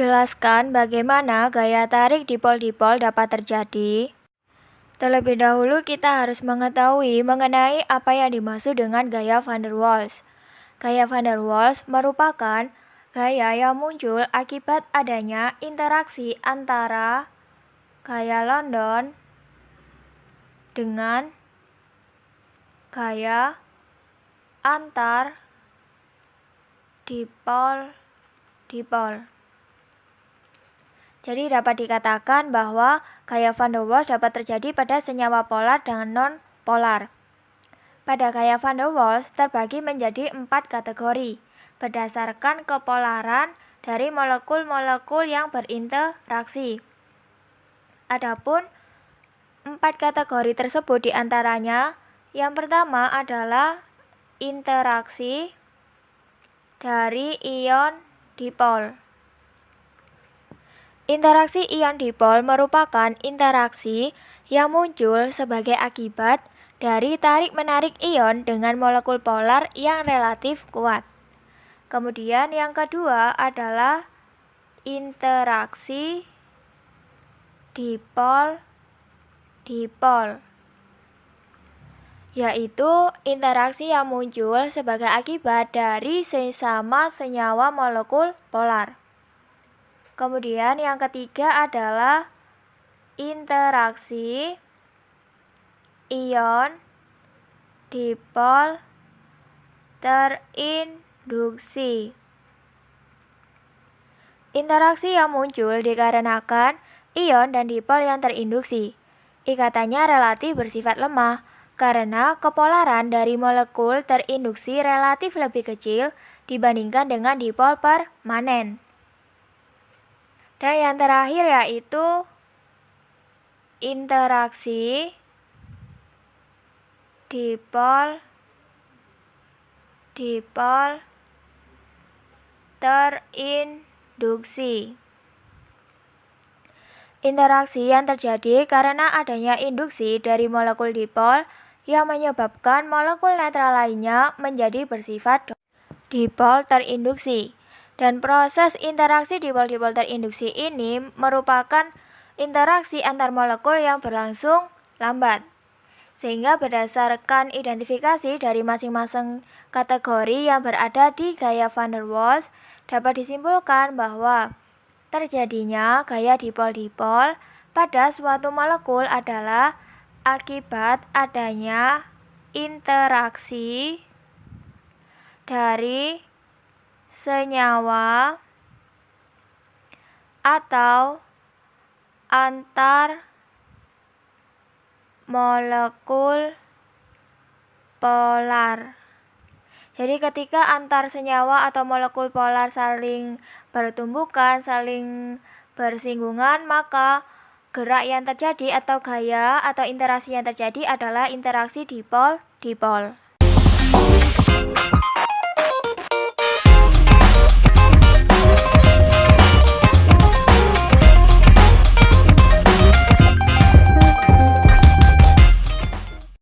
menjelaskan bagaimana gaya tarik dipol-dipol dapat terjadi. Terlebih dahulu kita harus mengetahui mengenai apa yang dimaksud dengan gaya van der Waals. Gaya van der Waals merupakan gaya yang muncul akibat adanya interaksi antara gaya London dengan gaya antar dipol-dipol. Jadi dapat dikatakan bahwa gaya van der Waals dapat terjadi pada senyawa polar dan non-polar. Pada gaya van der Waals terbagi menjadi 4 kategori berdasarkan kepolaran dari molekul-molekul yang berinteraksi. Adapun 4 kategori tersebut diantaranya yang pertama adalah interaksi dari ion dipol. Interaksi ion dipol merupakan interaksi yang muncul sebagai akibat dari tarik-menarik ion dengan molekul polar yang relatif kuat. Kemudian yang kedua adalah interaksi dipol-dipol, yaitu interaksi yang muncul sebagai akibat dari sesama senyawa molekul polar. Kemudian yang ketiga adalah interaksi ion dipol terinduksi. Interaksi yang muncul dikarenakan ion dan dipol yang terinduksi. Ikatannya relatif bersifat lemah karena kepolaran dari molekul terinduksi relatif lebih kecil dibandingkan dengan dipol permanen. Dan yang terakhir yaitu interaksi dipol terinduksi. Interaksi yang terjadi karena adanya induksi dari molekul dipol yang menyebabkan molekul netral lainnya menjadi bersifat dipol terinduksi. Dan proses interaksi dipol-dipol terinduksi ini merupakan interaksi antar molekul yang berlangsung lambat. Sehingga berdasarkan identifikasi dari masing-masing kategori yang berada di gaya van der Waals, dapat disimpulkan bahwa terjadinya gaya dipol-dipol pada suatu molekul adalah akibat adanya interaksi dari senyawa atau antar molekul polar. Jadi ketika antar senyawa atau molekul polar saling bertumbukan, saling bersinggungan, maka gerak yang terjadi atau gaya atau interaksi yang terjadi adalah interaksi dipol-dipol.